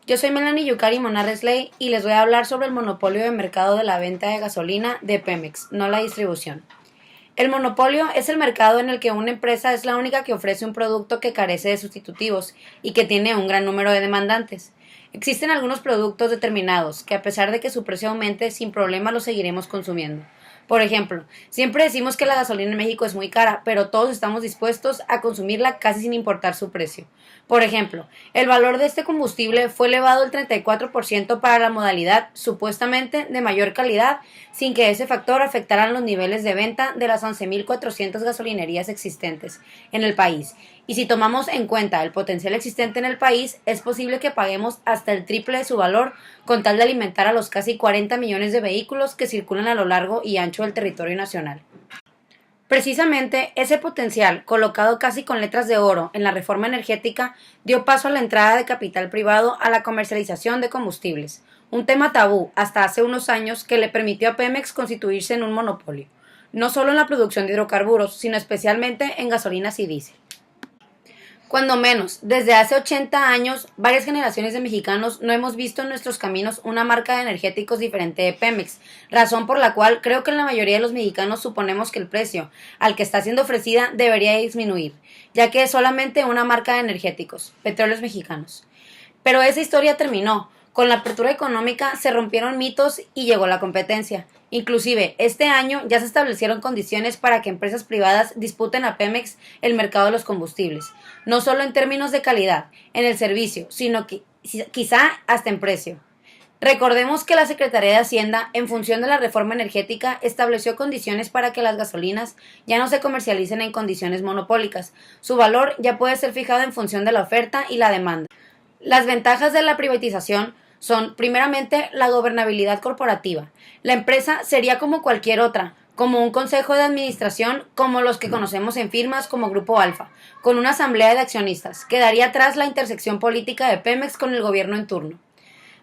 Yo soy Melanie Yukari Monarresley y les voy a hablar sobre el monopolio de mercado de la venta de gasolina de Pemex, no la distribución. El monopolio es el mercado en el que una empresa es la única que ofrece un producto que carece de sustitutivos y que tiene un gran número de demandantes. Existen algunos productos determinados que, a pesar de que su precio aumente, sin problema los seguiremos consumiendo. Por ejemplo, siempre decimos que la gasolina en México es muy cara, pero todos estamos dispuestos a consumirla casi sin importar su precio. Por ejemplo, el valor de este combustible fue elevado el 34% para la modalidad supuestamente de mayor calidad, sin que ese factor afectara los niveles de venta de las 11.400 gasolinerías existentes en el país. Y si tomamos en cuenta el potencial existente en el país, es posible que paguemos hasta el triple de su valor con tal de alimentar a los casi 40 millones de vehículos que circulan a lo largo y ancho del territorio nacional. Precisamente ese potencial, colocado casi con letras de oro en la reforma energética, dio paso a la entrada de capital privado a la comercialización de combustibles, un tema tabú hasta hace unos años que le permitió a Pemex constituirse en un monopolio, no solo en la producción de hidrocarburos, sino especialmente en gasolinas y diésel. Cuando menos, desde hace 80 años, varias generaciones de mexicanos no hemos visto en nuestros caminos una marca de energéticos diferente de Pemex, razón por la cual creo que la mayoría de los mexicanos suponemos que el precio al que está siendo ofrecida debería disminuir, ya que es solamente una marca de energéticos, Petróleos Mexicanos. Pero esa historia terminó. Con la apertura económica se rompieron mitos y llegó la competencia. Inclusive, este año ya se establecieron condiciones para que empresas privadas disputen a Pemex el mercado de los combustibles, no solo en términos de calidad, en el servicio, sino que quizá hasta en precio. Recordemos que la Secretaría de Hacienda, en función de la reforma energética, estableció condiciones para que las gasolinas ya no se comercialicen en condiciones monopólicas. Su valor ya puede ser fijado en función de la oferta y la demanda. Las ventajas de la privatización son, primeramente, la gobernabilidad corporativa. La empresa sería como cualquier otra, como un consejo de administración, como los que conocemos en firmas como Grupo Alfa, con una asamblea de accionistas, que daría atrás la intersección política de Pemex con el gobierno en turno.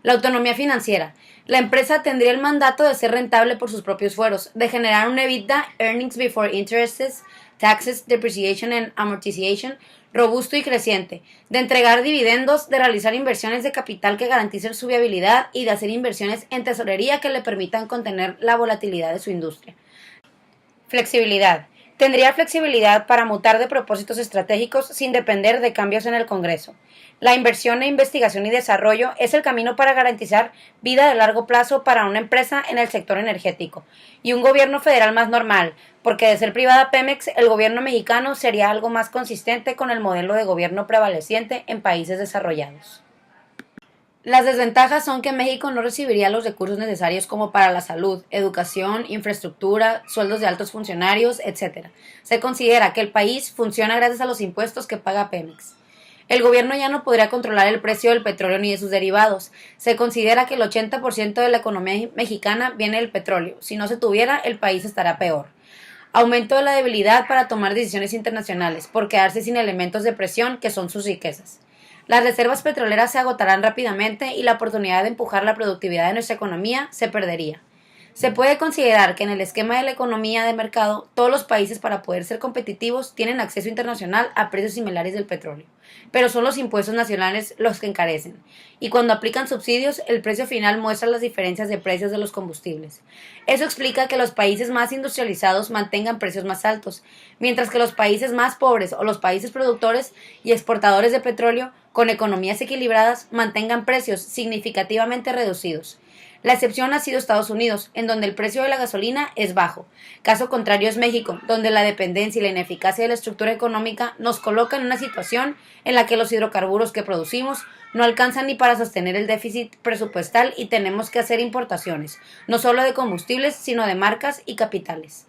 La autonomía financiera. La empresa tendría el mandato de ser rentable por sus propios fueros, de generar un EBITDA, Earnings Before Interests, Taxes, Depreciation and Amortization, robusto y creciente, de entregar dividendos, de realizar inversiones de capital que garanticen su viabilidad y de hacer inversiones en tesorería que le permitan contener la volatilidad de su industria. Flexibilidad. Tendría flexibilidad para mutar de propósitos estratégicos sin depender de cambios en el Congreso. La inversión en investigación y desarrollo es el camino para garantizar vida de largo plazo para una empresa en el sector energético y un gobierno federal más normal, porque de ser privada Pemex, el gobierno mexicano sería algo más consistente con el modelo de gobierno prevaleciente en países desarrollados. Las desventajas son que México no recibiría los recursos necesarios como para la salud, educación, infraestructura, sueldos de altos funcionarios, etc. Se considera que el país funciona gracias a los impuestos que paga Pemex. El gobierno ya no podría controlar el precio del petróleo ni de sus derivados. Se considera que el 80% de la economía mexicana viene del petróleo. Si no se tuviera, el país estará peor. Aumento de la debilidad para tomar decisiones internacionales, por quedarse sin elementos de presión que son sus riquezas. Las reservas petroleras se agotarán rápidamente y la oportunidad de empujar la productividad de nuestra economía se perdería. Se puede considerar que en el esquema de la economía de mercado, todos los países para poder ser competitivos tienen acceso internacional a precios similares del petróleo, pero son los impuestos nacionales los que encarecen, y cuando aplican subsidios, el precio final muestra las diferencias de precios de los combustibles. Eso explica que los países más industrializados mantengan precios más altos, mientras que los países más pobres o los países productores y exportadores de petróleo con economías equilibradas mantengan precios significativamente reducidos. La excepción ha sido Estados Unidos, en donde el precio de la gasolina es bajo. Caso contrario es México, donde la dependencia y la ineficacia de la estructura económica nos colocan en una situación en la que los hidrocarburos que producimos no alcanzan ni para sostener el déficit presupuestal y tenemos que hacer importaciones, no solo de combustibles, sino de marcas y capitales.